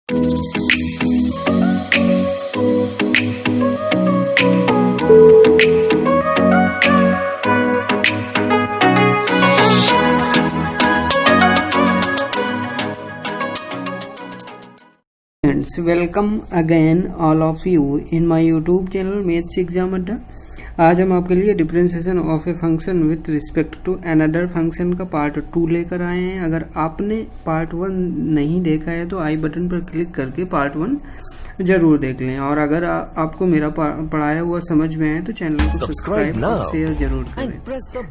Welcome again all of you in my YouTube channel maths exam अड्डा। आज हम आपके लिए differentiation of a function with respect to another function का part 2 लेकर आए हैं। अगर आपने पार्ट 1 नहीं देखा है तो आई बटन पर क्लिक करके पार्ट 1 जरूर देख लें, और अगर आपको मेरा पढ़ाया हुआ समझ में आए तो चैनल को सब्सक्राइब और शेयर जरूर करें।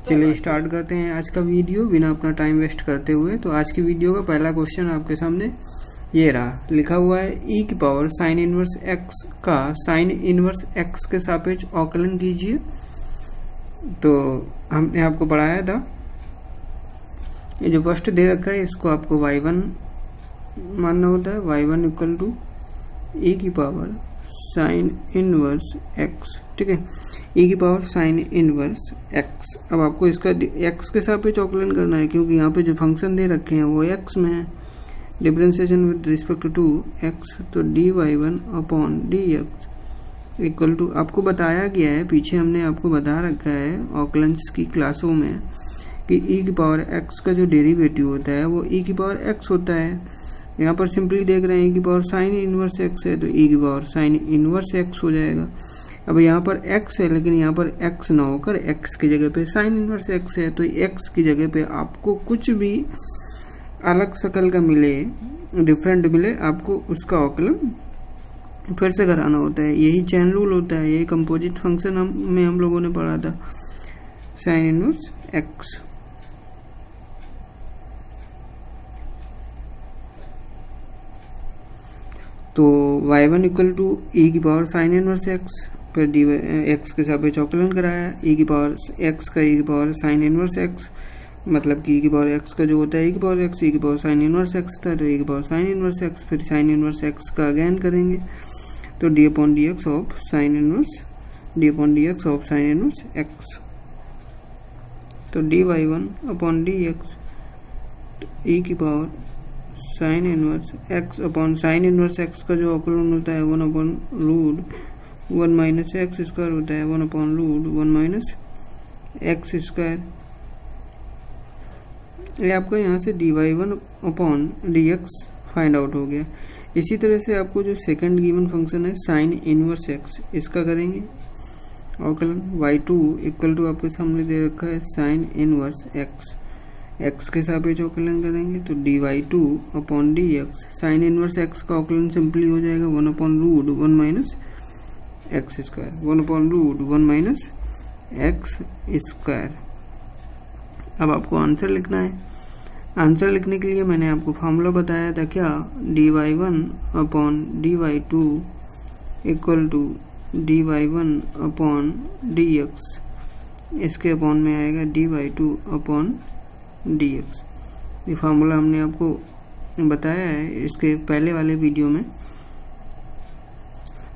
चलिए स्टार्ट करते हैं आज का वीडियो बिना अपना टाइम वेस्ट करते हुए। तो आज की वीडियो का पहला क्वेश्चन आपके सामने ये रहा, लिखा हुआ है e की पावर साइन इनवर्स x का साइन इनवर्स x के सापेक्ष अवकलन कीजिए। तो हमने आपको पढ़ाया था, ये जो फर्स्ट दे रखा है इसको आपको y1 मानना होता है। y1 इक्वल टू e की पावर साइन इनवर्स x, ठीक है, e की पावर साइन इनवर्स x। अब आपको इसका x के सापेक्ष अवकलन करना है, क्योंकि यहाँ पे जो फंक्शन दे रखे हैं वो x में है। Differentiation with respect to x, तो dy1 upon dx equal to, आपको बताया गया है, पीछे हमने आपको बता रखा है अवकलन्स की क्लासों में कि e की पावर x का जो डेरिवेटिव होता है वो e की पावर x होता है। यहाँ पर सिंपली देख रहे हैं e की पावर साइन इनवर्स x है तो e की पावर साइन इनवर्स x हो जाएगा। अब यहाँ पर x है लेकिन यहाँ पर x ना होकर x की जगह पे साइन इनवर्स x है, तो x की जगह पे आपको कुछ भी अलग शक्ल का मिले, डिफरेंट मिले, आपको उसका अवकलन फिर से कराना होता है। यही चेन रूल होता है, यही कंपोजिट फंक्शन में हम लोगों ने पढ़ा था, साइन इनवर्स x। तो y1 इक्वल टू e की पावर साइन इनवर्स x, फिर x के सापेक्ष अवकलन कराया, e की पावर x का e की पावर साइन इनवर्स x, मतलब कि e की पावर x का जो होता है e की पावर x, e की पावर साइन इनवर्स x था तो e की पावर साइन इनवर्स x, फिर साइन इनवर्स x का अगेन करेंगे तो d upon dx of sine inverse, d upon dx of sine inverse x, तो dy1 अपॉन dx e की power sine inverse x upon sine inverse x का जो अवकलन होता है 1 upon root 1 minus x square होता है, 1 upon root 1 minus x square. ये आपका यहाँ से dy1 upon dx find out हो गया। इसी तरह से आपको जो सेकंड गिवन फंक्शन है साइन इनवर्स x, इसका करेंगे अवकलन। y2 इक्वल टू आपके सामने दे रखा है साइन इनवर्स x के सापेक्ष अवकलन करेंगे तो dy2 upon dx, sine inverse x का अवकलन सिंपली हो जाएगा 1 upon root 1 minus x square, 1 upon root 1 minus x square. अब आपको आंसर लिखना है। आंसर लिखने के लिए मैंने आपको फार्मूला बताया था क्या, dy1 upon dy2 equal to dy1 upon dx, इसके अपॉन में आएगा dy2 अपॉन dx। ये फार्मूला हमने आपको बताया है इसके पहले वाले वीडियो में।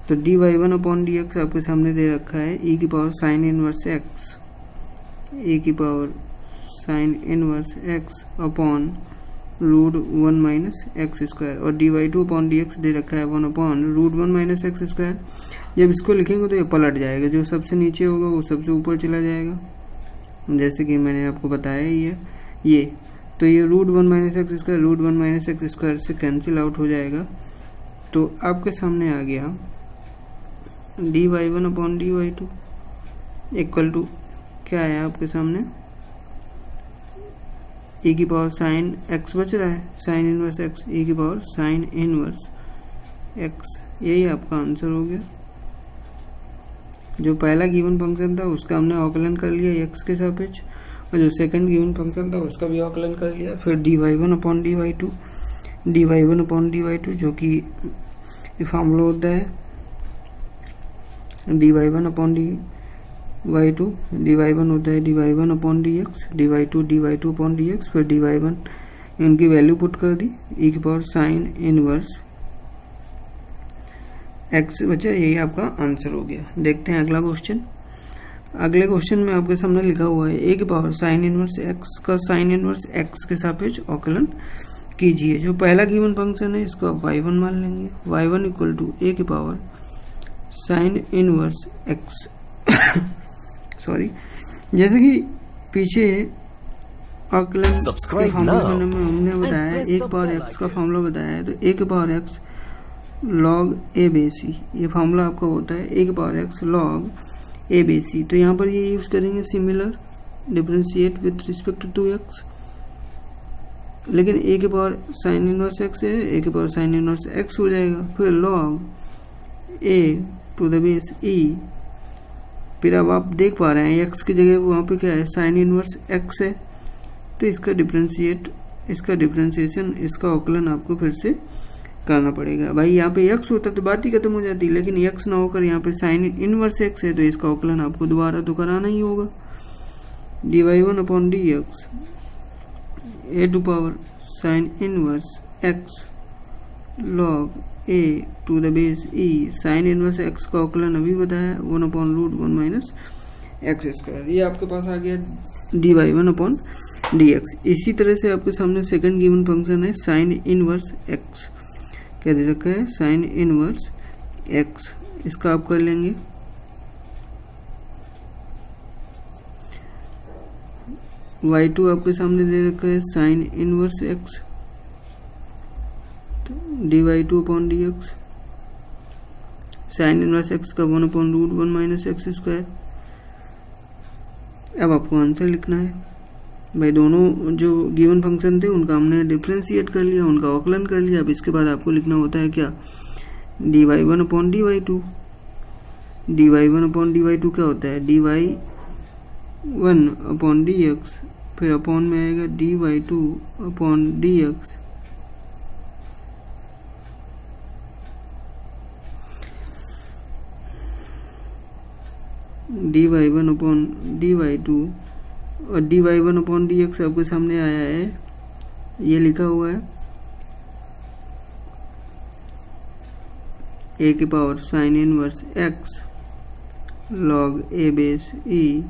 तो dy1 अपॉन dx आपके सामने दे रखा है e की power sine inverse x, e की power sine inverse x upon root 1 minus x square, और dy2 अपॉन dx दे रखा है 1 upon root 1 minus x square. जब इसको लिखेंगे तो ये पलट जाएगा, जो सबसे नीचे होगा वो सबसे ऊपर चला जाएगा, जैसे कि मैंने आपको बताया ही है ये। तो ये root 1 minus x square root 1 minus x square से कैंसिल आउट हो जाएगा। तो आपके सामने आ गया dy1 upon dy2 equal to क्या है आपके सामने, e की पावर साइन x बच रहा है, साइन इनवर्स x, e की पावर साइन इनवर्स x, यही आपका आंसर हो गया। जो पहला गिवन फंक्शन था उसका हमने अवकलन कर लिया x के सापेक्ष, और जो सेकंड गिवन फंक्शन था उसका भी अवकलन कर लिया। फिर dy1 upon dy2, dy1 upon dy2 जो कि फार्मूला होता है dy1 अपॉन dy2, dy1 होता है dy1 upon dx, dy2 upon dx, फिर dy1 इनकी वैल्यू पुट कर दी, e की पावर साइन इनवर्स x बचा, यही आपका आंसर हो गया। देखते हैं अगला क्वेश्चन। अगले क्वेश्चन में आपके सामने लिखा हुआ है ए की पावर साइन इनवर्स x का साइन इनवर्स x के सापेक्ष अवकलन कीजिए। जो पहला गिवन फंक्शन है इसको आप y1 मान लेंगे, y1 इक्वल टू ए की power sine inverse x sorry, जैसे कि पीछे आकलन के फॉर्मूला में हमने बताया है, एक पावर एक्स का फॉर्मूला बताया है, तो ए की पावर एक्स लॉग ए बे सी, ये फॉर्मूला आपका होता है ए की पावर एक्स लॉग ए बे सी। तो यहाँ पर ये यूज करेंगे similar differentiate with respect to x, लेकिन ए के पावर साइन इनवर्स एक्स है, ए के पावर साइन इनवर्स एक्स हो जाएगा, फिर log a to the base e. फिर अब आप देख पा रहे हैं एक्स की जगह वहाँ पे क्या है, साइन इनवर्स एक्स है, तो इसका डिफरेंशिएट, इसका डिफरेंशिएशन, इसका अवकलन आपको फिर से करना पड़ेगा। भाई यहाँ पे एक्स होता तो बात ही खत्म हो जाती, लेकिन एक्स ना होकर यहाँ पे साइन इनवर्स एक्स है, तो इसका अवकलन आपको दोबारा तो कराना ही होगा। dy1 upon d x a to power sine inverse x log a to the base e, sine inverse x का अवकलन अभी बताया 1 upon root 1 minus x square. ये आपके पास आ गया dy1 अपॉन डी एक्स। इसी तरह से आपके सामने सेकंड गिवन फंक्शन है साइन इनवर्स एक्स, क्या दे रखा है, साइन इनवर्स एक्स, इसका आप कर लेंगे y2 आपके सामने दे रखा है sine inverse x, dy2 upon d x, sine inverse x का 1 upon root 1 minus x square. अब आपको आंसर लिखना है। भाई दोनों जो गिवन फंक्शन थे उनका हमने डिफरेंशिएट कर लिया, उनका अवकलन कर लिया। अब इसके बाद आपको लिखना होता है क्या, dy1 upon dy2, dy1 upon dy2 क्या होता है, dy1 अपॉन dx, फिर अपॉन में आएगा dy2 upon dx, dy1 upon dy2 और dy1 अपॉन dx आपके सामने आया है, ये लिखा हुआ है ए की power sine inverse x log a base e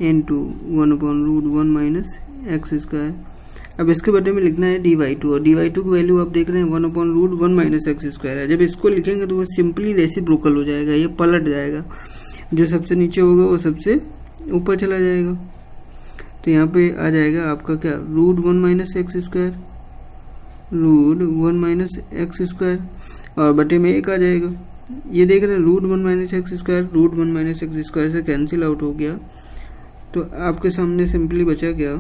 into 1 upon root 1 minus x square. अब इसके बदले में लिखना है dy2, और dy2 की वैल्यू आप देख रहे हैं 1 upon root 1 minus x square है। जब इसको लिखेंगे तो वो सिंपली रेसिप्रोकल हो जाएगा, ये पलट जाएगा, जो सबसे नीचे होगा वो सबसे ऊपर चला जाएगा। तो यहाँ पे आ जाएगा आपका क्या, root 1 minus x square, root 1 minus x square, और बटे में एक आ जाएगा। ये देख रहे हैं root 1 minus x square, root 1 minus x square से कैंसिल आउट हो गया, तो आपके सामने सिंपली बचा क्या,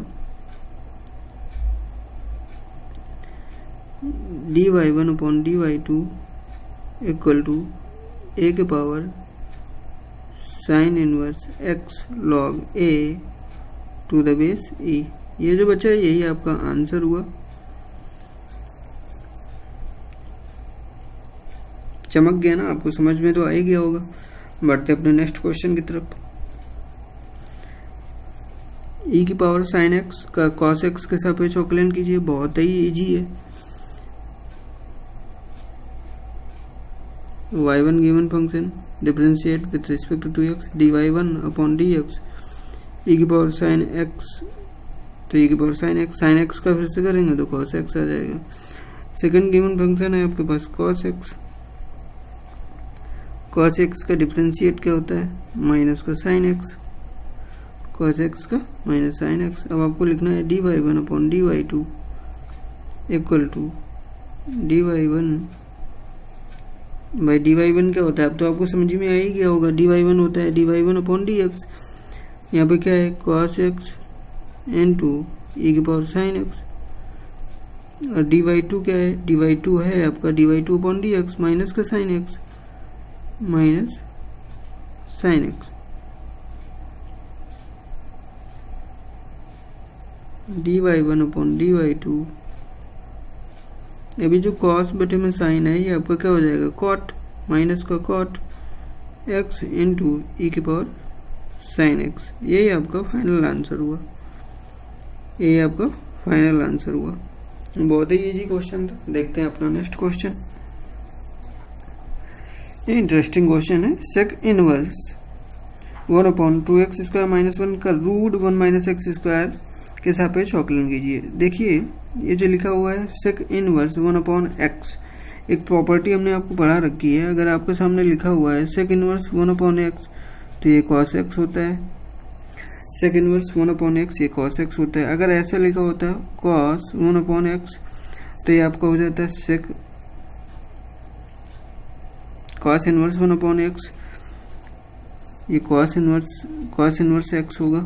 dy1 upon dy2 equal to a के power sine inverse x log a to the base e. ये जो बचा है यही आपका आंसर हुआ। चमक गया ना, आपको समझ में तो आ ही गया होगा। बढ़ते अपने नेक्स्ट क्वेश्चन की तरफ। ई की पावर साइन एक्स का कॉस एक्स के सापेक्ष अवकलन कीजिए, बहुत ही इजी है। y1 given function differentiate with respect to x, dy1 upon dx, e की पावर साइन एक्स, तो ई की पावर साइन एक्स का फिर से करेंगे तो कॉस एक्स आ जाएगा। सेकंड गिवन फंक्शन है आपके पास कॉस एक्स, कॉस एक्स का डिफरेंशिएट क्या होता है, माइनस का साइन एक्स, कॉस एक्स का माइनस साइन एक्स। अब आपको लिखना है dy1 upon dy2 equal to dy1 भाई dy1 क्या होता है, अब तो आपको समझ में आ ही गया होगा। dy1 होता है dy1 अपॉन dx, यहाँ पे क्या है cos x इंटू ई की पावर साइन एक्स, और dy2 क्या है, dy2 है आपका dy2 अपॉन dx माइनस का sine x, minus sine x, dy1 upon dy2। अभी जो cos बटे में साइन है ये आपका क्या हो जाएगा, cot, माइनस का cot x इंटू ई की पावर साइन एक्स। यही आपका फाइनल आंसर हुआ, यही आपका फाइनल आंसर हुआ। बहुत ही इजी क्वेश्चन था। देखते हैं अपना नेक्स्ट क्वेश्चन। ये इंटरेस्टिंग क्वेश्चन है। Sec inverse 1 upon 2x square minus 1 का रूट 1 माइनस एक्स स्क्वायर के सापेक्ष अवकलन कीजिए। देखिए ये जो लिखा हुआ है सेक इनवर्स 1/x, एक प्रॉपर्टी हमने आपको पढ़ा रखी है। अगर आपके सामने लिखा हुआ है सेक इनवर्स 1/x तो ये cos x होता है। सेक इनवर्स 1/x ये cos x होता है। अगर ऐसा लिखा होता है cos 1/x तो ये आपका हो जाता है सेक cos इनवर्स 1/x, ये cos इनवर्स x होगा।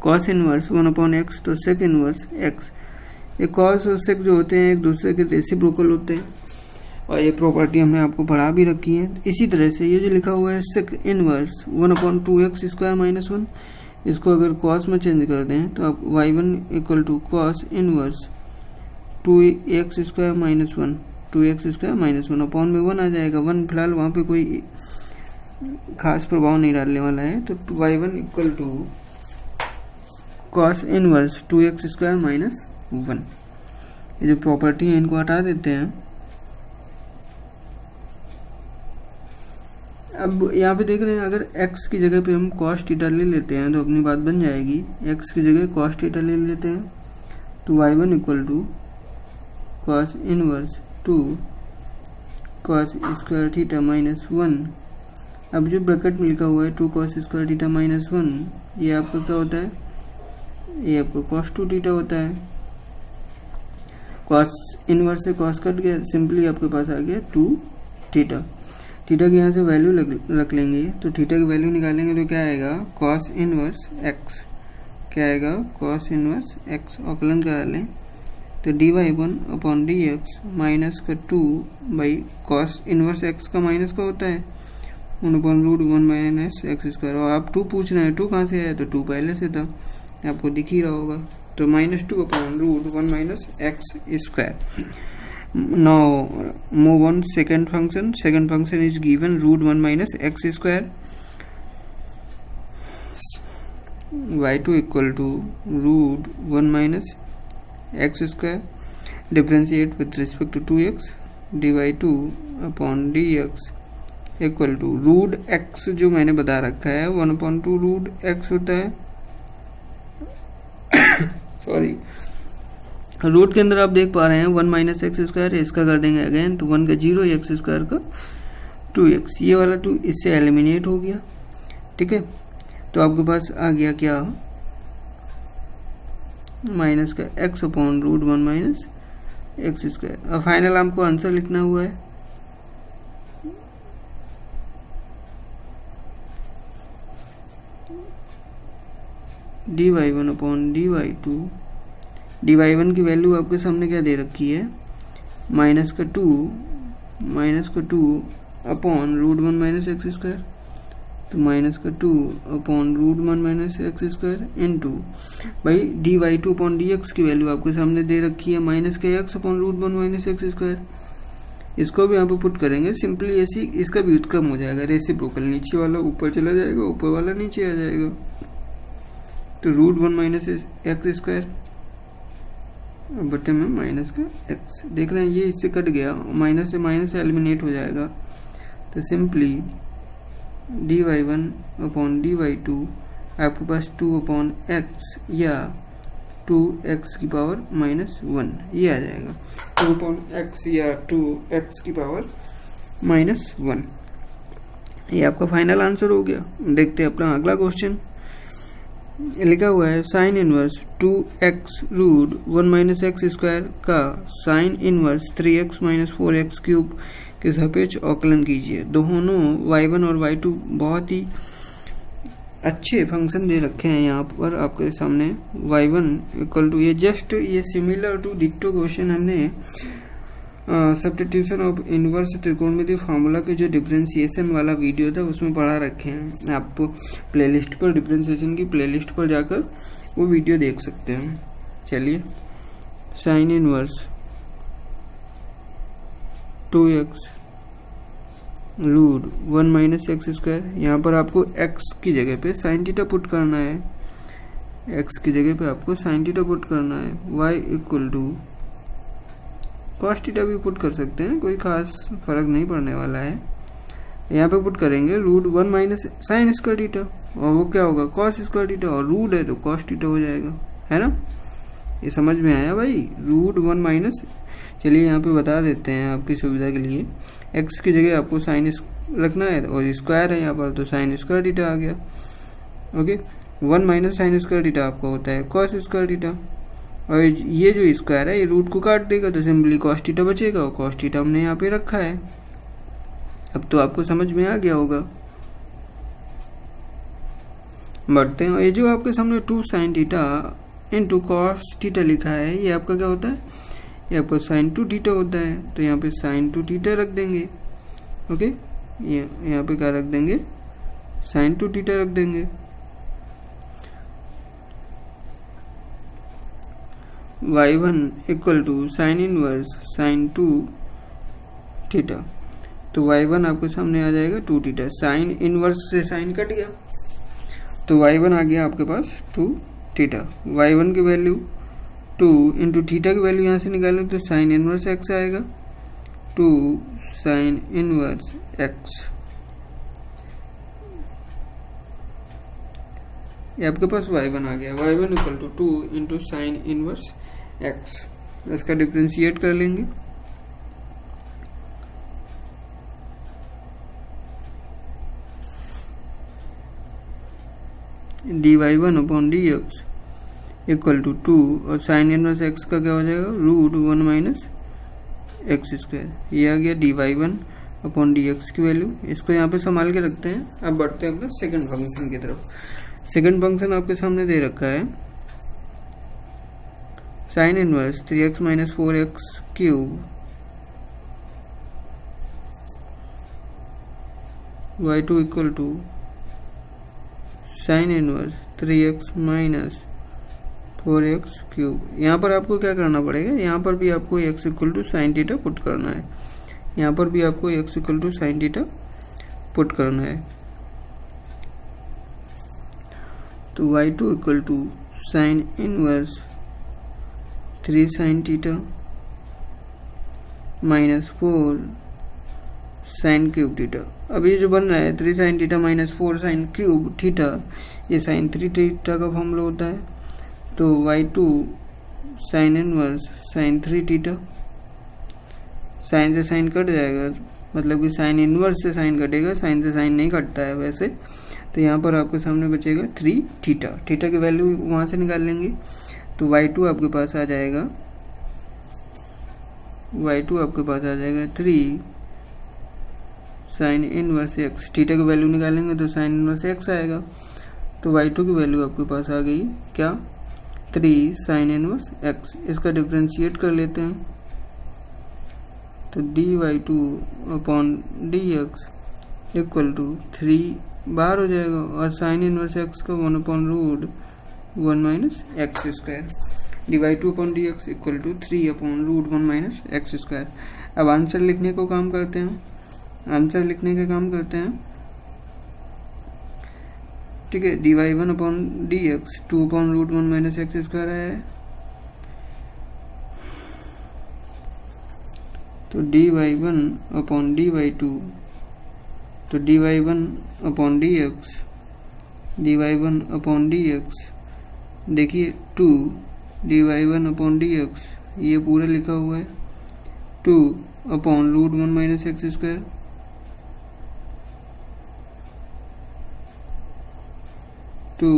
cos इनवर्स 1/x तो सेक इनवर्स x। ये cos और sec जो होते हैं एक दूसरे के रेसिप्रोकल होते हैं और ये प्रॉपर्टी हमने आपको पढ़ा भी रखी है। इसी तरह से ये जो लिखा हुआ है सेक इनवर्स 1/2x² - 1, इसको अगर cos में चेंज कर दें तो आप y1 = cos inverse 2x² - 1, 2x² - 1 upon में 1 आ जाएगा। 1 फिलहाल वहाँ पे कोई खास प्रभाव नहीं डालने वाला है, तो y1 = cos इनवर्स 2x² - 1। ये जो प्रॉपर्टी है इनको हटा देते हैं। अब यहाँ पे देख रहे हैं अगर x की जगह पे हम cos थीटा ले लेते हैं तो अपनी बात बन जाएगी। x की जगह cos थीटा ले लेते हैं तो y1 = cos inverse 2 cos square theta - 1। अब जो ब्रैकेट में लिखा हुआ है 2 cos स्क्वायर थीटा - 1, ये आपका क्या होता है, ये आपका cos 2 थीटा होता है। cos इनवर्स से cos कट गया, सिंपली आपके पास आ गया 2 थीटा। थीटा की यहाँ से वैल्यू रख लेंगे तो थीटा की वैल्यू निकालेंगे तो क्या आएगा cos इनवर्स x, क्या आएगा cos इनवर्स x। औकलन करा लें तो dy1/dx माइनस का 2 बाई cos इनवर्स x का माइनस का होता है 1/√1 - x²। और आप 2 पूछ रहे हैं, 2 कहाँ से आया, तो 2 पहले से था, आपको दिख ही रहा होगा। तो -2/√1 - x²। Now move on second function. Second function is given √1 - x², y2 = √1 - x²। Differentiate with respect to 2x, dy2/dx = √x जो मैंने बता रखा है 1/2√x होता है। सॉरी, रूट के अंदर आप देख पा रहे हैं 1 - x², इसका कर देंगे अगेन तो 1 का 0, x² का 2x, ये वाला 2 इससे एलिमिनेट हो गया। ठीक है, तो आपके पास आ गया क्या, माइनस का x/√1 - x²। अब फाइनल आपको आंसर लिखना हुआ है dy1/dy2। dy1 की वैल्यू आपके सामने क्या दे रखी है, -2 √1 - x², तो -2/√1 - x² इंटू भाई dy2/dx की वैल्यू आपके सामने दे रखी है -x/√1 - x²। इसको भी यहाँ पे पुट करेंगे सिंपली ऐसी, इसका भी व्युत्क्रम हो जाएगा रेसिप्रोकल, नीचे वाला ऊपर चला जाएगा, ऊपर वाला नीचे आ जाएगा। तो √1 - x², बटे में माइनस का x, देख रहे हैं ये इससे कट गया, माइनस से एलिमिनेट हो जाएगा। तो सिंपली dy1/dy2 आपके पास 2/x या 2x की पावर -1 ये आ जाएगा, 2/x या 2x की पावर -1। ये आपका फाइनल आंसर हो गया। देखते हैं अपना अगला क्वेश्चन। लिखा हुआ है साइन इनवर्स 2x√1 - x² का साइन इनवर्स 3x - 4x³ के सापेक्ष औकलन कीजिए। दोनों y1 और y2 बहुत ही अच्छे फंक्शन दे रखे हैं यहाँ पर आपके सामने। y1 = ये जस्ट ये सिमिलर टू डिक्टो क्वेश्चन हमने सब्स्टिट्यूशन ऑफ इनवर्स त्रिकोणमितीय फार्मूला के जो डिफरेंशिएशन वाला वीडियो था उसमें पढ़ा रखे हैं। आप प्लेलिस्ट पर, डिफरेंशिएशन की प्लेलिस्ट पर जाकर वो वीडियो देख सकते हैं। चलिए, साइन इनवर्स 2x√1 - x², यहाँ पर आपको x की जगह पे साइन थीटा पुट करना है, x की जगह पे आपको साइन थीटा पुट करना है। y = cos थीटा भी पुट कर सकते हैं, कोई खास फर्क नहीं पड़ने वाला है। यहाँ पे पुट करेंगे √1 - साइन स्क्वायर थीटा, और वो क्या होगा cos स्क्वायर थीटा, और रूट है तो cos थीटा हो जाएगा, है ना। ये समझ में आया भाई? रूट 1 माइनस, चलिए यहाँ पे बता देते हैं आपकी सुविधा के लिए, x की जगह आपको साइन रखना है और स्क्वायर है यहाँ पर, तो साइन स्क्वायर थीटा आ गया। Okay, 1 minus sine square theta आपका होता है कॉस स्क्वायर थीटा, और ये जो स्क्वायर है ये रूट को काट देगा, तो सिंपली कॉस थीटा बचेगा, और कॉस थीटा हमने यहाँ पे रखा है। अब तो आपको समझ में आ गया होगा। बढ़ते हैं, ये जो आपके सामने 2 sine theta into cos theta लिखा है, ये आपका क्या होता है? ये आपका साइन 2 थीटा होता है, तो यहाँ पे साइन 2 थीटा रख देंगे। ओके, यहाँ पे क्या रख देंगे? साइन 2 थीटा रख देंगे। y1 equal to sine inverse sine 2 theta, तो y1 आपके सामने आ जाएगा 2 थीटा, साइन इनवर्स से साइन कट गया, तो y1 आ गया आपके पास 2 थीटा। y1 की वैल्यू 2 इंटू थीटा की वैल्यू यहाँ से निकालें तो साइन इनवर्स x आएगा, 2 साइन इनवर्स x। ये आपके पास y1 आ गया, y1 equal to 2 into sine inverse x। इसका डिफ्रेंशिएट कर लेंगे, dy1 upon dx equal to 2, और साइन इनवर्स x का क्या हो जाएगा? Root 1 minus x square. ये आ गया dy1 अपॉन dx की वैल्यू। इसको यहाँ पे संभाल के रखते हैं। अब बढ़ते हैं अपने सेकंड फंक्शन की तरफ। सेकंड फंक्शन आपके सामने दे रखा है sine inverse 3x minus 4x cube y2 equal to sine inverse 3x minus 4x cube. यहाँ पर आपको क्या करना पड़ेगा? यहाँ पर भी आपको x equal to sine theta put करना है, यहाँ पर भी आपको x equal to sine theta put करना है। तो y2 equal to sine inverse 3 sine theta minus 4 sine cube theta. अब ये जो बन रहा है 3 sine theta minus 4 sine cube theta, ये साइन 3 थीटा का फॉर्मूला होता है। तो y2 sine inverse sine 3 theta, sine से साइन कट जाएगा, मतलब कि साइन इनवर्स से साइन कटेगा, साइन से साइन नहीं कटता है वैसे। तो यहाँ पर आपके सामने बचेगा 3 थीटा। थीटा की वैल्यू वहाँ से निकाल लेंगे, तो y2 आपके पास आ जाएगा, y2 आपके पास आ जाएगा 3 साइन इनवर्स x। थीटा की वैल्यू निकालेंगे तो साइन इनवर्स x आएगा, तो y2 की वैल्यू आपके पास आ गई क्या? 3 साइन इनवर्स x। इसका डिफ्रेंशिएट कर लेते हैं, तो dy2 upon dx equal to 3 बाहर हो जाएगा, और साइन इनवर्स x का 1 upon root 1 minus x square. dy2 upon dx equal to 3 upon root 1 minus x square. अब आंसर लिखने को काम करते हैं, आंसर लिखने का काम करते हैं। ठीक है, dy1 upon dx 2 upon root 1 minus x square है, तो dy1 अपॉन dy2, तो dy1 upon dx, dy1 upon dx देखिए 2 dy1 अपॉन dx, ये पूरा लिखा हुआ है 2 upon root 1 minus x square, 2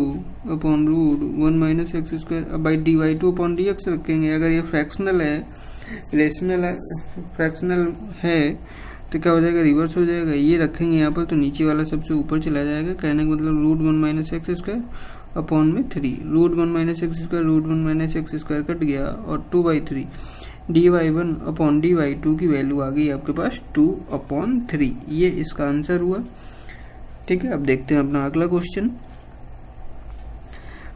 upon root 1 minus x square. अब बाई dy2 अपॉन dx रखेंगे। अगर ये फ्रैक्शनल है, रेशनल है, फ्रैक्शनल है तो क्या हो जाएगा? रिवर्स हो जाएगा। ये रखेंगे यहाँ पर तो नीचे वाला सबसे ऊपर चला जाएगा। कहने का मतलब root 1 minus x square upon में 3, root 1 minus x square, root 1 minus x square cut गया, और 2/3 dy1 अपॉन dy2 की वैल्यू आ गई आपके पास 2 अपॉन 3। ये इसका आंसर हुआ। ठीक है, अब देखते हैं अपना अगला क्वेश्चन।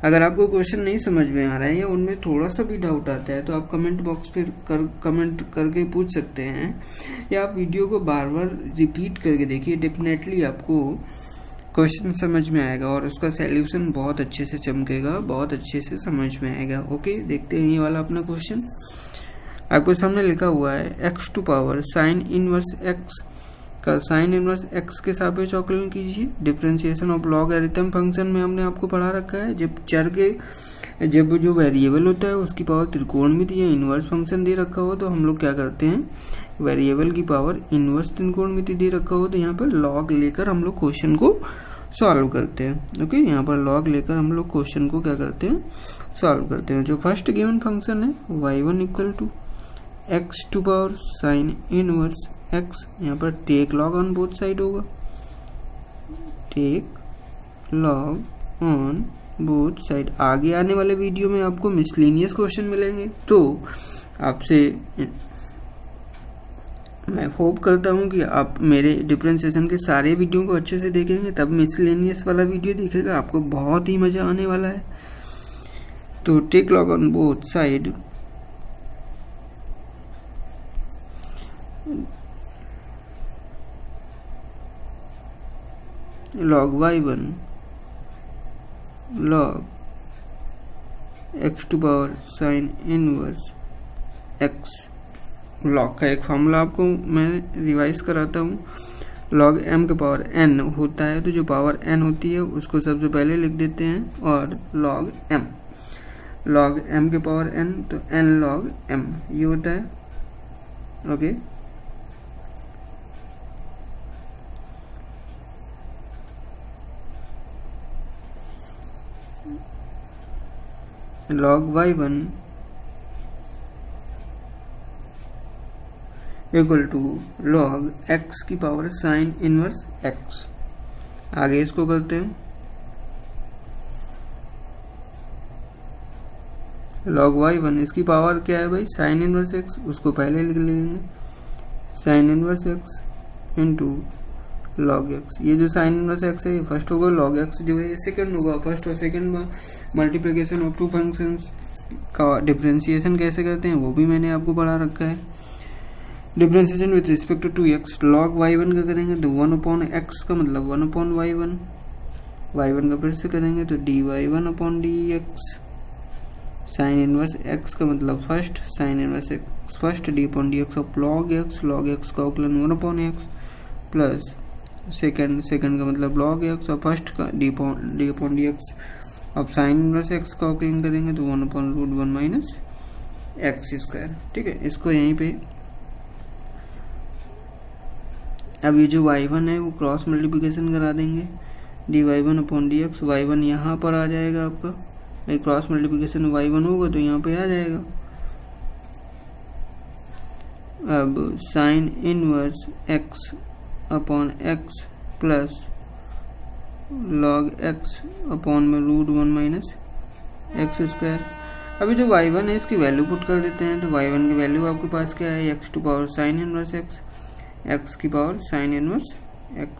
अगर आपको क्वेश्चन नहीं समझ में आ रहा है या उनमें थोड़ा सा भी डाउट आता है तो आप कमेंट बॉक्स पे कमेंट करके पूछ सकते हैं, या आप वीडियो को बार बार रिपीट करके देखिए। डेफिनेटली आपको क्वेश्चन समझ में आएगा और उसका सॉल्यूशन बहुत अच्छे से चमकेगा, बहुत अच्छे से समझ में आएगा। ओके, देखते हैं ये वाला अपना क्वेश्चन। आपके सामने लिखा हुआ है x to power sine inverse x का साइन इनवर्स x के सापेक्ष अवकलन कीजिए। डिफरेंशिएशन ऑफ लॉगरिथम फंक्शन में हमने आपको पढ़ा रखा है, जब चर के जब जो वेरिएबल होता है उसकी पावर त्रिकोणमिति या इनवर्स फंक्शन दे रखा हो तो हम लोग क्या करते हैं, वेरिएबल की पावर इनवर्स त्रिकोणमिति दे रखा हो तो यहाँ पर लॉग लेकर हम लोग क्वेश्चन को सॉल्व करते हैं। ओके, यहाँ पर लॉग लेकर हम लोग क्वेश्चन को क्या करते हैं, सॉल्व करते हैं। जो फर्स्ट गिवन फंक्शन है y1 equal to x to power sine inverse x, यहाँ पर take log on both side होगा, take log on both side. आगे आने वाले वीडियो में आपको मिसलेनियस क्वेश्चन मिलेंगे, तो आपसे मैं होप करता हूँ कि आप मेरे डिफरेंशिएशन के सारे वीडियो को अच्छे से देखेंगे, तब मिसलेनियस वाला वीडियो देखेगा, आपको बहुत ही मजा आने वाला है। तो take log on both side log y1 log x to power sine inverse x। Log का एक फॉर्मूला आपको मैं रिवाइज कराता हूँ। log m के पावर n होता है, तो जो पावर n होती है उसको सबसे पहले लिख देते हैं, और log m के पावर n तो n log m ये होता है। Okay, log y1 equal to log x की पावर साइन इनवर्स x। आगे इसको करते हैं, log y1 इसकी पावर क्या है भाई, साइन इनवर्स x, उसको पहले लिख लेंगे, sign inverse x into log x। ये जो साइन इनवर्स x है ये फर्स्ट होगा, log x जो है ये सेकंड होगा। फर्स्ट और सेकंड में मल्टीप्लिकेशन ऑफ टू फंक्शंस का डिफरेंशिएशन कैसे करते हैं वो भी मैंने आपको पढ़ा रखा है। Differentiation with respect to x, log y1 का करेंगे तो 1/x का मतलब 1/y1, y1 का फिर से करेंगे तो dy1/dx, साइन इनवर्स x का मतलब first, sign inverse x first, d/dx of log x का औकलन 1/x प्लस सेकंड का मतलब log x और फर्स्ट का d/dx। अब साइन इनवर्स x का औकलन करेंगे तो 1/√1 माइनस एक्स स्क्वायर। ठीक है, इसको यहीं पे अब ये जो y1 है वो क्रॉस मल्टीप्लिकेशन करा देंगे, dy1/dx, y1 यहाँ पर आ जाएगा आपका, भाई क्रॉस मल्टीप्लिकेशन y1 होगा तो यहाँ पे आ जाएगा। अब sign inverse x/x plus log x upon में √1 माइनस एक्स स्क्वायर। अभी जो y1 है इसकी वैल्यू पुट कर देते हैं, तो y1 की वैल्यू आपके पास क्या है, x to power sine inverse x की पावर साइन इनवर्स x,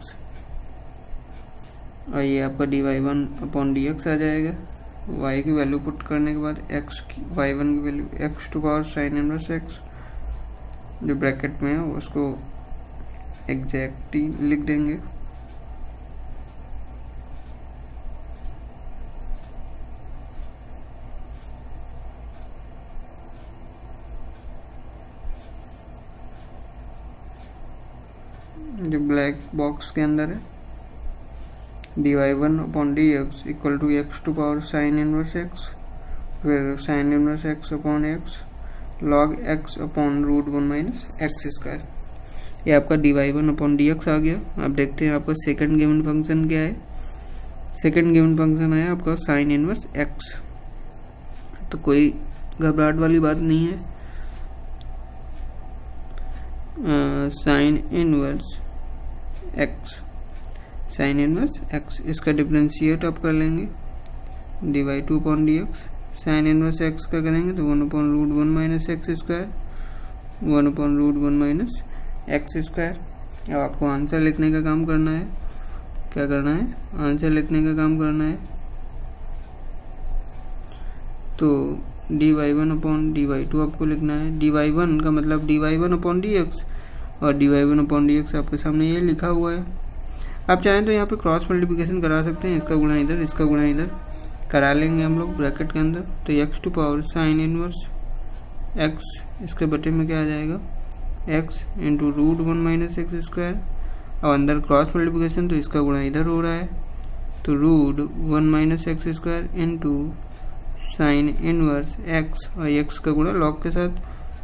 और ये आपका dy1/dx आ जाएगा। y की वैल्यू पुट करने के बाद y1 की value x to power sine inverse x जो ब्रैकेट में है उसको एग्जैक्टली लिख देंगे। जो ब्लैक बॉक्स के अंदर है, dy1/dx equal to x to power sine inverse x, फिर sine inverse x/x log x upon √1 minus x square. ये आपका dy1/dx आ गया। अब देखते हैं आपका सेकंड गिवन फंक्शन क्या है। सेकंड गिवन फंक्शन है आपका साइन इनवर्स x, तो कोई घबराहट वाली बात नहीं है। साइन इनवर्स x, इसका डिफरेंशिएट आप कर लेंगे, dy2/dx, साइन इनवर्स x का करेंगे तो 1/√1 minus x square, 1/√1 minus x square. अब आपको आंसर लिखने का काम करना है, क्या करना है, आंसर लिखने का काम करना है। तो dy1/dy2 आपको लिखना है, dy1 का मतलब dy1/dx और dy1/dx आपके सामने ये लिखा हुआ है। आप चाहें तो यहाँ पे क्रॉस मल्टीप्लिकेशन करा सकते हैं, इसका गुणा इधर, इसका गुणा इधर करा लेंगे हम लोग ब्रैकेट के अंदर। तो x to power sine inverse x, इसके बटे में क्या आ जाएगा, x into √1 minus x square. और अंदर क्रॉस मल्टीप्लिकेशन तो इसका गुणा इधर हो रहा है, तो √1 minus x square into sine inverse x और एक्स का गुणा लॉग के साथ,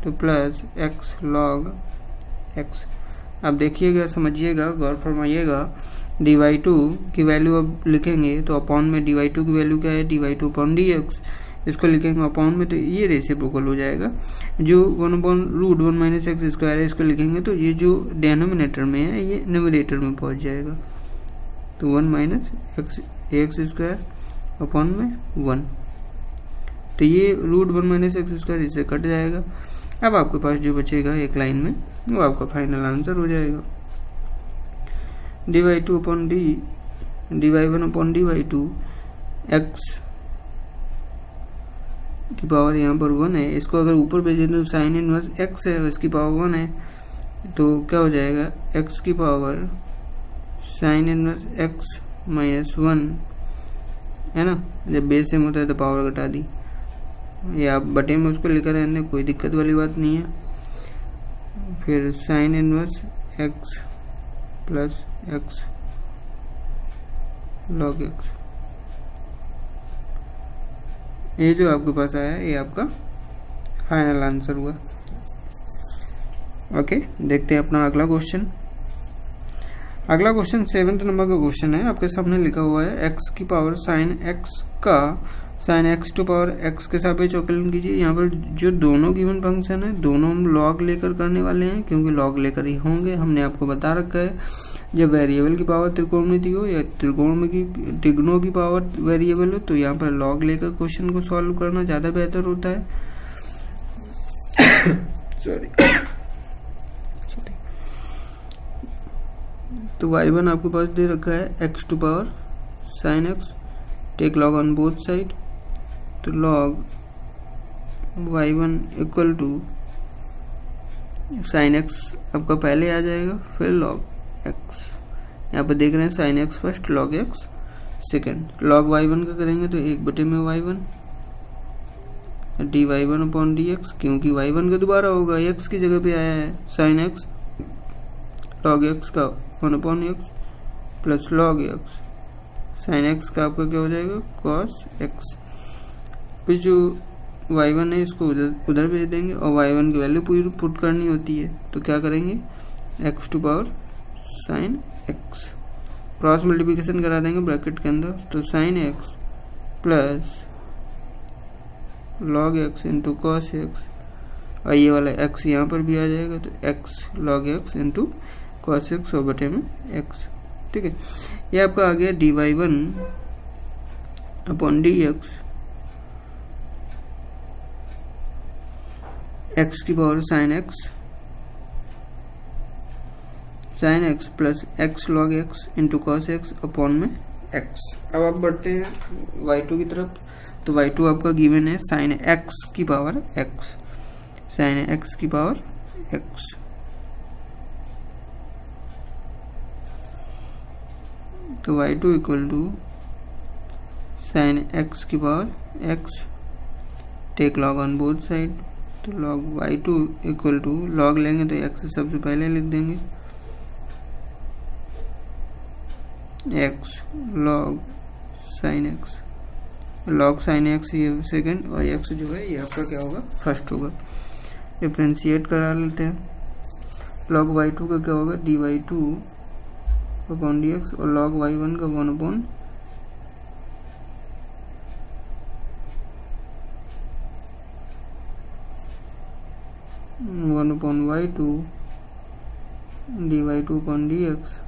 तो प्लस एक्स लॉग एक्स। अब देखिएगा, समझिएगा, गौर फरमाइएगा, dy2 की वैल्यू अब लिखेंगे तो अपॉन में dy2 की वैल्यू क्या है, dy2 अपॉन dx, इसको लिखेंगे अपॉन में तो ये रेसिप्रोकल हो जाएगा। जो 1/√1 माइनस एक्स स्क्वायर है इसको लिखेंगे तो ये जो डिनोमिनेटर में है ये न्यूमरेटर में पहुंच जाएगा, तो 1 माइनस एक्स स्क्वायर अपॉन में 1, तो ये √1 माइनस एक्स स्क्वायर इससे कट जाएगा। अब आपके पास जो बचेगा एक लाइन में वो आपका फाइनल आंसर हो जाएगा। dy2 upon dy1 upon dy2 x की पावर यहाँ पर 1 है, इसको अगर ऊपर भेजें तो साइन इनवर्स एक्स है, इसकी पावर 1 है, तो क्या हो जाएगा, एक्स की power sine inverse x minus 1 है ना। जब बेस सेम होता है तो पावर घटा दी, ये आप बटे में उसको लिखा रहने, कोई दिक्कत वाली बात नहीं है। फिर sine inverse x plus x log x, ये जो आपके पास आया है ये आपका फाइनल आंसर हुआ। ओके, देखते हैं अपना अगला क्वेश्चन। अगला क्वेश्चन 7th नंबर का क्वेश्चन है, आपके सामने लिखा हुआ है एक्स की पावर साइन एक्स का sine x to power x के सापेक्ष अवकलन कीजिए। यहाँ पर जो दोनों गिवन फंक्शन है दोनों हम लॉग लेकर करने वाले हैं, क्योंकि लॉग लेकर ही होंगे। हमने आपको बता रखा है जब वेरिएबल की पावर त्रिकोणमिति हो या त्रिगुणों की पावर वेरिएबल हो तो यहाँ पर लॉग लेकर क्वेश्चन को सॉल्व करना ज़्यादा बेहतर होता है। सॉरी। तो y1 आपके पास दे रखा है x to power sine x, take log on both side, तो log y1 equal to sine x आपका पहले आ जाएगा, फिर लॉग एक्स, यहाँ पर देख रहे हैं sine x first log x second. Log y1 का करेंगे तो 1 में y1 dy1 अपॉन dx, क्योंकि y1 का दोबारा होगा, x की जगह पे आया है साइन एक्स, लॉग एक्स का 1 upon x plus log x, sine x का आपका क्या हो जाएगा कॉस एक्स। फिर जो y1 है इसको उधर भेज देंगे और y1 की वैल्यू पूरी पुट करनी होती है, तो क्या करेंगे x to power sine x, cross multiplication करा देंगे ब्रैकेट के अंदर, तो sine x plus log x into cos x, और ये वाला एक्स यहाँ पर भी आ जाएगा, तो x log x into cos x और बटे में एक्स। ठीक है, ये आपका आ गया dy1 अपॉन dx एक्स की power sine x plus x log x into cos x upon में एक्स। अब आप बढ़ते हैं y2 की तरफ, तो y2 आपका गिवन है साइन एक्स की पावर एक्स, साइन एक्स की पावर एक्स, तो y2 equal to sine x की power x, take log on both side, तो log y2 equal to log लेंगे तो x सबसे पहले लिख देंगे, x log sine x, log sine x ये सेकंड और x जो है ये आपका क्या होगा फर्स्ट होगा। डिफ्रेंशिएट करा लेते हैं, लॉग y2 का क्या होगा dy2 अपॉन dx और लॉग y1 का 1 upon y2 dy2 upon dx।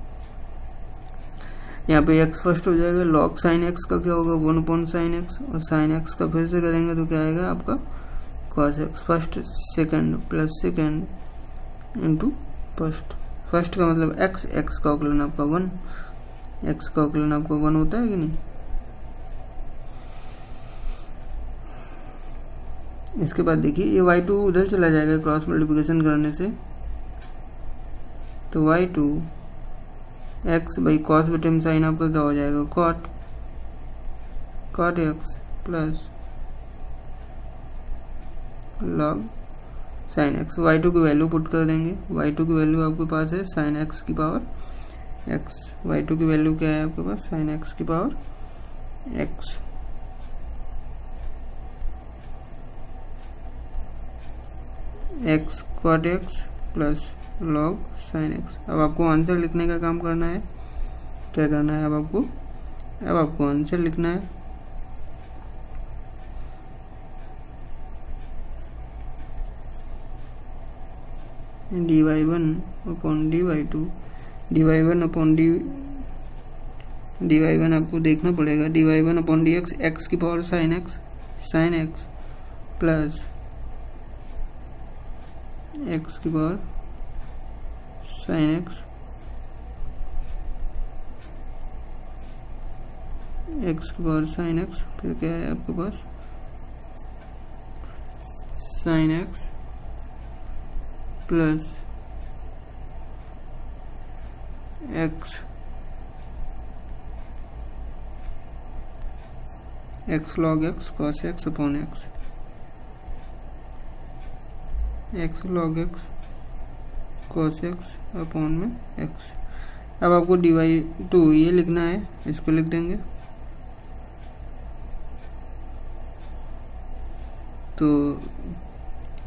यहाँ पे x फर्स्ट हो जाएगा, लॉग साइन x का क्या होगा 1 अपॉन साइन x, और साइन x का फिर से करेंगे तो क्या आएगा आपका cos x first second plus second into first, first का मतलब x, x का अवकलन आपका 1, x का अवकलन आपका 1 होता है कि नहीं। इसके बाद देखिए ये y2 उधर चला जाएगा क्रॉस मल्टीप्लिकेशन करने से, तो y2 x बाई कॉस बटे में साइन आपका क्या हो जाएगा cot x plus log sine x। y2 की वैल्यू पुट कर देंगे, y2 की वैल्यू आपके पास है साइन x की पावर x, y2 की वैल्यू क्या है आपके पास साइन x की power x, x cot x plus log sine x. अब आपको आंसर लिखने का काम करना है। क्या करना है अब आपको आंसर लिखना है। dy1 upon dy2, dy1 upon dy1 आपको देखना पड़ेगा। dy1 अपॉन dx, एक्स की power sine x plus x की पावर साइन एक्स, एक्स की पावर साइन एक्स, फिर क्या है आपके पास sine x plus x log x cos x upon x log x cos x upon में x. अब आपको dy2 ये लिखना है, इसको लिख देंगे। तो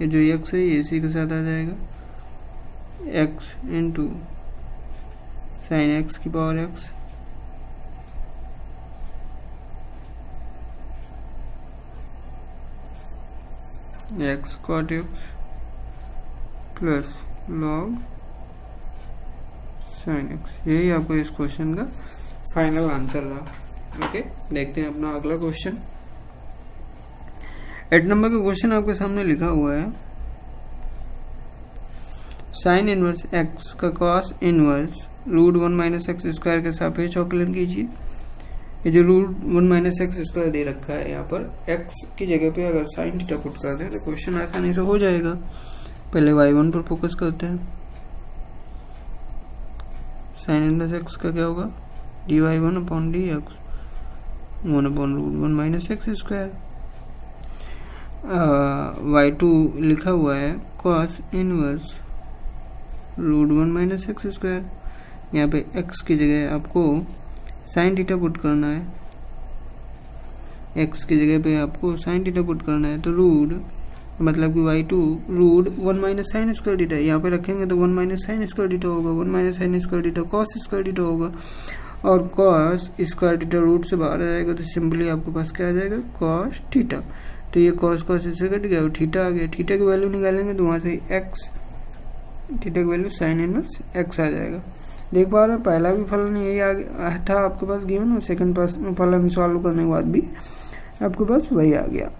ये जो x है ये इसी के साथ आ जाएगा, x इंटू साइन एक्स की power x x cot x plus log sine x. यही आपको इस क्वेश्चन का फाइनल आंसर रहा। ओके, देखते हैं अपना अगला क्वेश्चन। 8 नंबर का क्वेश्चन आपके सामने लिखा हुआ है, साइन इनवर्स एक्स का cos inverse root 1 minus x square के सापेक्ष अवकलन कीजिए। ये जो रूट 1 माइनस एक्स स्क्वायर दे रखा है, यहाँ पर एक्स की जगह पे अगर साइन थीटा पुट कर दें तो क्वेश्चन आसानी से हो जाएगा। पहले y1 पर फोकस करते हैं। साइन इनवर्स एक्स का क्या होगा, dy1 upon dx 1 upon root 1 minus x square. y2 लिखा हुआ है cos inverse root 1 minus x square. यहाँ पे x की जगह आपको साइन थीटा पुट करना है, x की जगह पे आपको साइन थीटा पुट करना है। तो रूट मतलब कि y2 root 1 minus sine square theta, यहाँ पे रखेंगे तो 1 माइनस साइन स्क्वायर थीटा होगा, 1 minus sine square theta cos square theta होगा, और कॉस स्क्वायर थीटा रूट से बाहर आ जाएगा तो सिंपली आपके पास क्या आ जाएगा, कॉस थीटा। तो ये कॉस इससे कट गया और थीटा आ गया। थीटा की वैल्यू निकालेंगे तो वहाँ से एक्स, थीटा की वैल्यू साइन इनवर्स एक्स आ जाएगा। देख पा रहे हैं, पहला भी फलन यही आ गया था आपके पास गिवन, और सेकंड फलन सॉल्व करने के बाद भी आपके पास वही आ गया।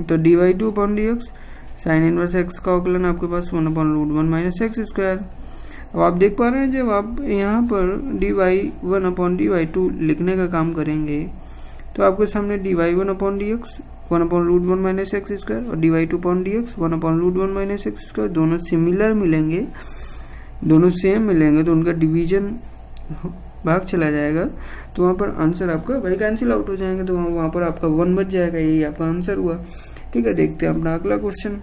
तो dy2 upon dx sine inverse x का अवकलन आपके पास 1 upon root 1 minus x square. अब आप देख पा रहे हैं, जब आप यहाँ पर dy1 अपॉन dy2 लिखने का काम करेंगे तो आपके सामने dy1 upon dx 1 upon root 1 minus x square और dy2 upon dx 1 upon root 1 minus x square दोनों सिमिलर मिलेंगे, दोनों सेम मिलेंगे, तो उनका डिवीजन भाग चला जाएगा, तो वहाँ पर आंसर आपका वही कैंसिल आउट हो जाएंगे, तो वहाँ पर आपका 1 बच जाएगा। यही आपका आंसर हुआ। ठीक है, देखते हैं अपना अगला क्वेश्चन।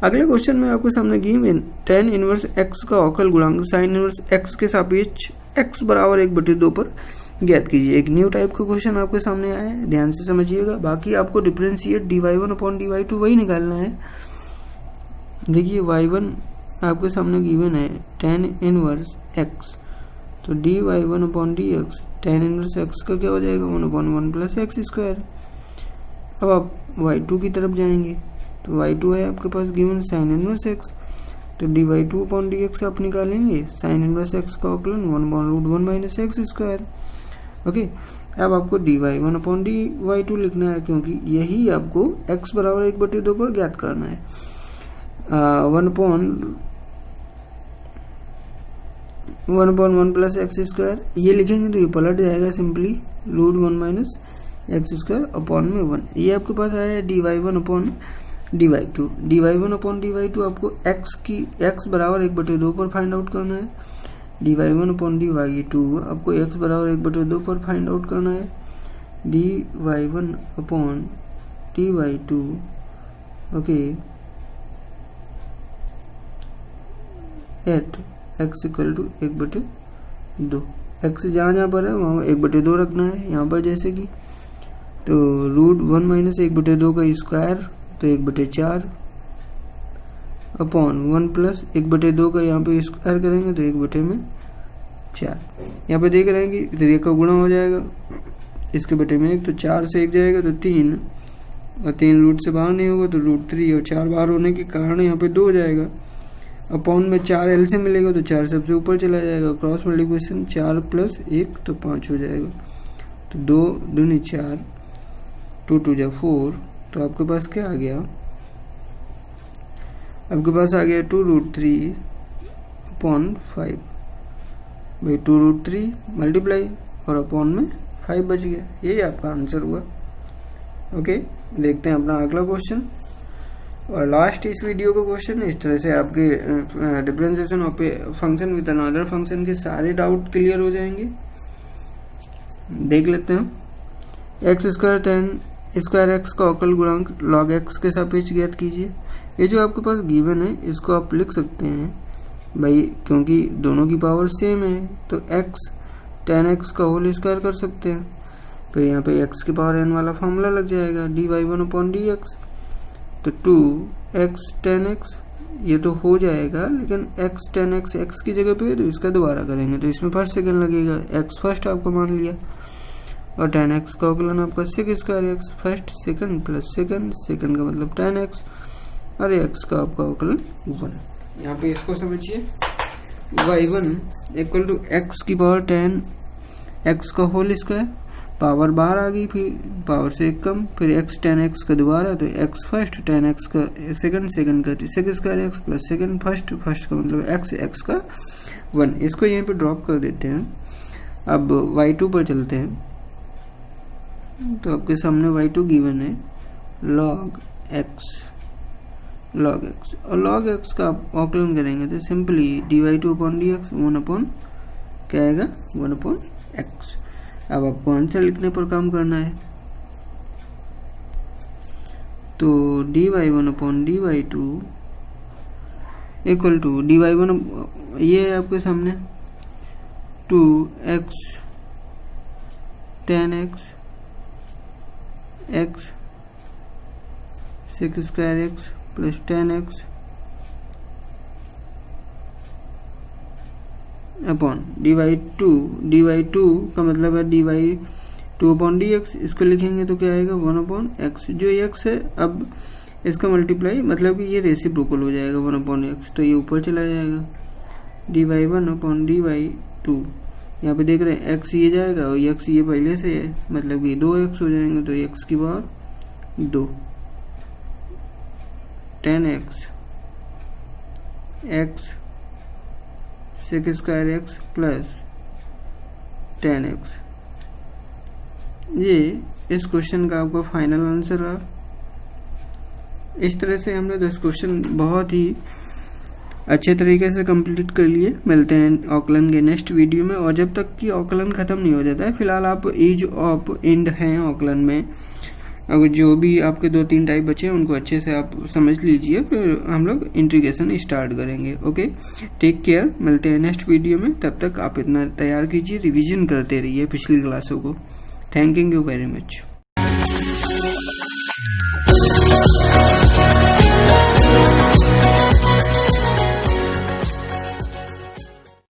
अगले क्वेश्चन में आपके सामने गिवन tan इनवर्स x का अवकल गुणांक साइन इनवर्स x के सापेक्ष x बराबर 1/2 पर ज्ञात कीजिए। एक न्यू टाइप का क्वेश्चन आपके सामने आया है, ध्यान से समझिएगा। बाकी आपको डिफरेंशिएट dy1 अपॉन dy2 वही निकालना है। देखिए y1 आपके सामने गिवन है tan इनवर्स x, तो dy1 upon dx tan inverse x का क्या हो जाएगा, 1 अपॉन 1 प्लस एक्स स्क्वायर। अब आप y2 की तरफ जाएंगे तो y2 है आपके पास गिवन साइन इनवर्स x, तो dy2 अपॉन dx आप निकालेंगे साइन इनवर्स x का अवकलन 1 upon root 1 minus x square. Okay, अब आपको dy1 अपॉन dy2 लिखना है, क्योंकि यही आपको x बराबर 1/2 पर ज्ञात करना है। 1 अपॉन 1 प्लस एक्स स्क्वायर ये लिखेंगे तो ये पलट जाएगा simply, root 1 minus x square upon में 1। ये आपके पास आया है dy1 upon dy2। dy1 upon dy2 आपको x बराबर 1/2 पर फाइंड आउट करना है। dy1 अपॉन dy2 आपको x बराबर 1/2 पर फाइंड आउट करना है। dy1 upon dy2 okay at x equal to 1/2। x जहाँ पर है वहाँ 1/2 रखना है। यहाँ पर जैसे कि तो रूट 1 माइनस 1/2 का स्क्वायर तो 1/4 अपॉन 1 प्लस 1/2 का यहाँ पे स्क्वायर करेंगे तो 1/4। यहाँ पे देख रहे हैं कि 3 का गुणा हो जाएगा इसके बटे में 1, तो 4 से 1 जाएगा तो 3, और 3 रूट से बाहर नहीं होगा तो √3, और 4 बाहर होने के कारण यहाँ पे 2 हो जाएगा। अपॉन में 4 एल से मिलेगा तो 4 सबसे ऊपर चला जाएगा, क्रॉस मल्टीप्लिकेशन 4 प्लस 1 तो 5 हो जाएगा, तो 2 दूनी 4, 2 2 जा 4, तो आपके पास क्या आ गया, आपके पास आ गया 2√3 अपॉन 5 भाई 2√3 मल्टीप्लाई और अपॉन में 5 बच गया, यही आपका आंसर हुआ। ओके, देखते हैं अपना अगला क्वेश्चन और लास्ट इस वीडियो का क्वेश्चन। इस तरह से आपके differentiation of a function with another function के सारे डाउट क्लियर हो जाएंगे। देख लेते हैं। x² tan² x का अवकल गुणांक log x के सापेक्ष ज्ञात कीजिए। ये जो आपके पास गिवन है इसको आप लिख सकते हैं भाई, क्योंकि दोनों की पावर सेम है तो x tan x का होल स्क्वायर कर सकते हैं। फिर यहाँ पे x की पावर n वाला फॉर्मूला लग जाएगा dy1/dx, तो 2x tan x ये तो हो जाएगा, लेकिन x tan x x की जगह पे तो इसका दोबारा करेंगे तो इसमें फर्स्ट सेकंड लगेगा, x फर्स्ट आपको मान लिया, और tan x का अवकलन आपका sec² x first second plus second का मतलब tan x, और x का आपका अवकलन 1। यहाँ पे इसको समझिए, y1 = x की पावर tan x का होल स्क्वायर, पावर बाहर आ गई, फिर पावर से एक कम, फिर x tan x का दोबारा तो x फर्स्ट tan x का सेकंड का sec² x plus second first का मतलब x का 1। इसको यहीं पे ड्रॉप कर देते हैं। अब y2 पर चलते हैं, तो आपके सामने y2 गिवन है log x, और log x का आप अवकलन करेंगे तो सिंपली dy2/dx 1 क्या आएगा 1/x। अब आपको आंसर लिखने पर काम करना है, तो dy1/dy2 इक्वल टू dy1 ये है आपके सामने 2x tan x x sec² x plus tan x upon dy2 का मतलब है dy2/dx, इसको लिखेंगे तो क्या आएगा 1/x, जो x है अब इसका मल्टीप्लाई मतलब कि ये रेसिप्रोकल हो जाएगा 1/x, तो ये ऊपर चला जाएगा dy1/dy2। यहाँ पे देख रहे हैं x ये जाएगा और x ये पहले से है, मतलब कि 2x हो जाएंगे, तो x की power 2 tan x x sec² x plus tan x, ये इस क्वेश्चन का आपका फाइनल आंसर रहा। इस तरह से हमने 10 क्वेश्चन बहुत ही अच्छे तरीके से कंप्लीट कर लिए। मिलते हैं अवकलन के नेक्स्ट वीडियो में, और जब तक कि अवकलन खत्म नहीं हो जाता है, फिलहाल आप ईज ऑफ एंड हैं अवकलन में, अगर जो भी आपके 2-3 टाइप बचे हैं उनको अच्छे से आप समझ लीजिए, फिर हम लोग इंटीग्रेशन स्टार्ट करेंगे। ओके, टेक केयर, मिलते हैं नेक्स्ट वीडियो में। तब तक आप इतना तैयार कीजिए, रिवीजन करते रहिए पिछली क्लासों को। Thank you very much.